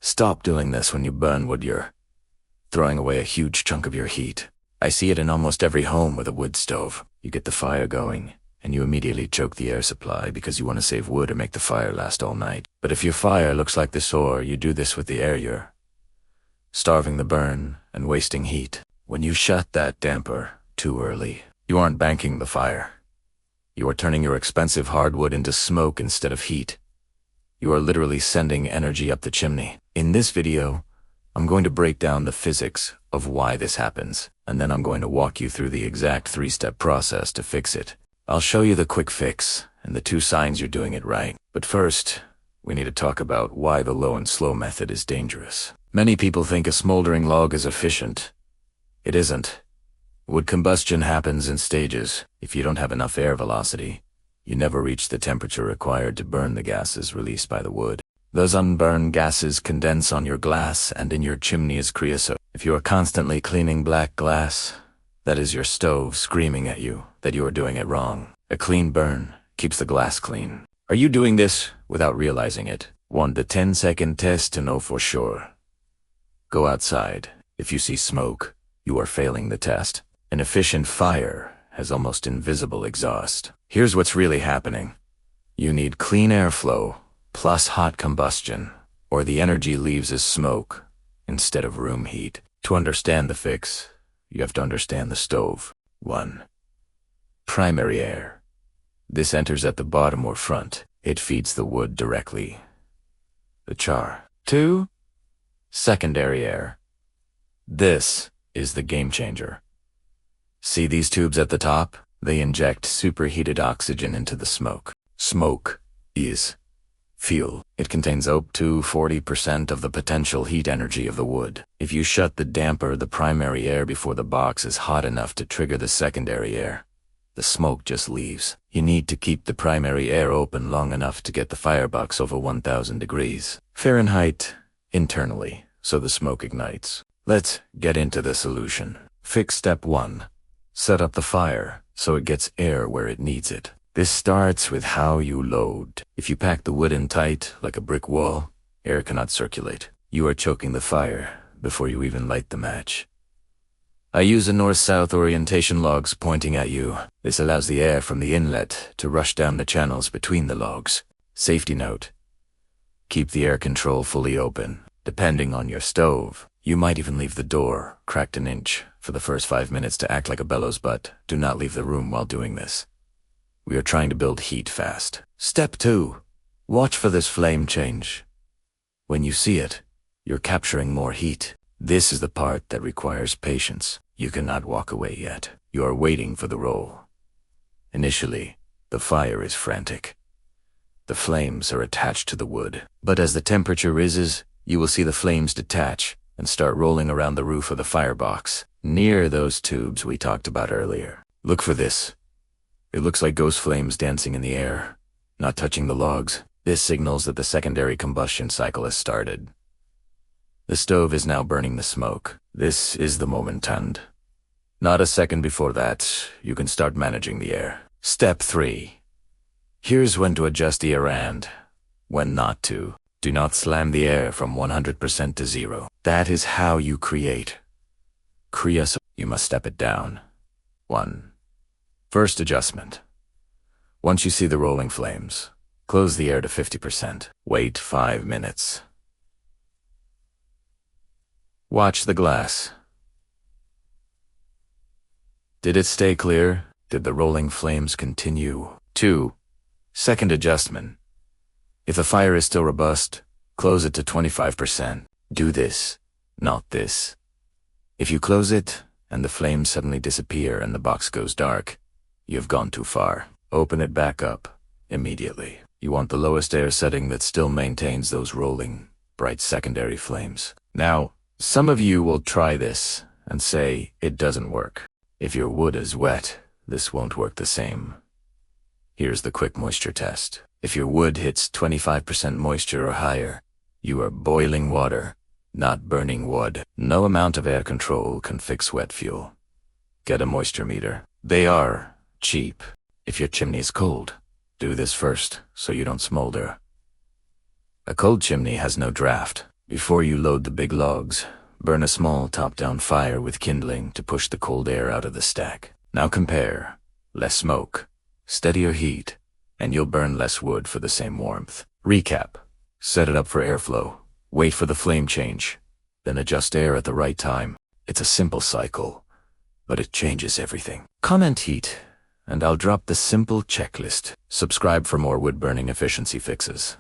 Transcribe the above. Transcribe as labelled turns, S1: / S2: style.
S1: Stop doing this when you burn wood. You're throwing away a huge chunk of your heat. I see it in almost every home with a wood stove. You get the fire going, and you immediately choke the air supply because you want to save wood or make the fire last all night. But if your fire looks like this, or you do this with the air, you're starving the burn and wasting heat. When you shut that damper too early, you aren't banking the fire. You are turning your expensive hardwood into smoke instead of heat. You are literally sending energy up the chimney. In this video, I'm going to break down the physics of why this happens, and then I'm going to walk you through the exact 3-step process to fix it. I'll show you the quick fix and the 2 signs you're doing it right. But first, we need to talk about why the low and slow method is dangerous. Many people think a smoldering log is efficient. It isn't. Wood combustion happens in stages. If you don't have enough air velocity, you never reach the temperature required to burn the gases released by the wood. Those unburned gases condense on your glass, and in your chimney is creosote. If you are constantly cleaning black glass, that is your stove screaming at you that you are doing it wrong. A clean burn keeps the glass clean. Are you doing this without realizing it? 1 to 10-second test to know for sure. Go outside. If you see smoke, you are failing the test. An efficient fire has almost invisible exhaust. Here's what's really happening. You need clean airflow plus hot combustion, or the energy leaves as smoke instead of room heat. To understand the fix, you have to understand the stove. 1. Primary air. This enters at the bottom or front. It feeds the wood directly. The char. 2. Secondary air. This is the game changer. See these tubes at the top? They inject superheated oxygen into the smoke. Smoke is fuel. It contains up to 40% of the potential heat energy of the wood. If you shut the damper, the primary air, before the box is hot enough to trigger the secondary air, the smoke just leaves. You need to keep the primary air open long enough to get the firebox over 1000 degrees Fahrenheit internally, so the smoke ignites. Let's get into the solution. Fix step 1. Set up the fire so it gets air where it needs it. This starts with how you load. If you pack the wood in tight, like a brick wall, air cannot circulate. You are choking the fire before you even light the match. I use a north-south orientation logs pointing at you. This allows the air from the inlet to rush down the channels between the logs. Safety note: keep the air control fully open. Depending on your stove, you might even leave the door cracked an inch for the first 5 minutes to act like a bellows, but do not leave the room while doing this. We are trying to build heat fast. Step 2. Watch for this flame change. When you see it, you're capturing more heat. This is the part that requires patience. You cannot walk away yet. You are waiting for the roll. Initially, the fire is frantic. The flames are attached to the wood. But as the temperature rises, you will see the flames detach and start rolling around the roof of the firebox, near those tubes we talked about earlier. Look for this. It looks like ghost flames dancing in the air, not touching the logs. This signals that the secondary combustion cycle has started. The stove is now burning the smoke. This is the moment, and not a second before that, you can start managing the air. Step 3. Here's when to adjust the air and when not to. Do not slam the air from 100% to 0. That is how you create creosote. You must step it down. 1. First adjustment. Once you see the rolling flames, close the air to 50%. Wait 5 minutes. Watch the glass. Did it stay clear? Did the rolling flames continue? 2. Second adjustment. If the fire is still robust, close it to 25%. Do this, not this. If you close it and the flames suddenly disappear and the box goes dark, you've gone too far. Open it back up immediately. You want the lowest air setting that still maintains those rolling, bright secondary flames. Now, some of you will try this and say it doesn't work. If your wood is wet, this won't work the same. Here's the quick moisture test. If your wood hits 25% moisture or higher, you are boiling water, not burning wood. No amount of air control can fix wet fuel. Get a moisture meter. They are cheap. If your chimney is cold, do this first so you don't smolder. A cold chimney has no draft. Before you load the big logs, burn a small top-down fire with kindling to push the cold air out of the stack. Now compare. Less smoke, steadier heat, and you'll burn less wood for the same warmth. Recap. Set it up for airflow. Wait for the flame change. Then adjust air at the right time. It's a simple cycle, but it changes everything. Comment heat, and I'll drop the simple checklist. Subscribe for more wood burning efficiency fixes.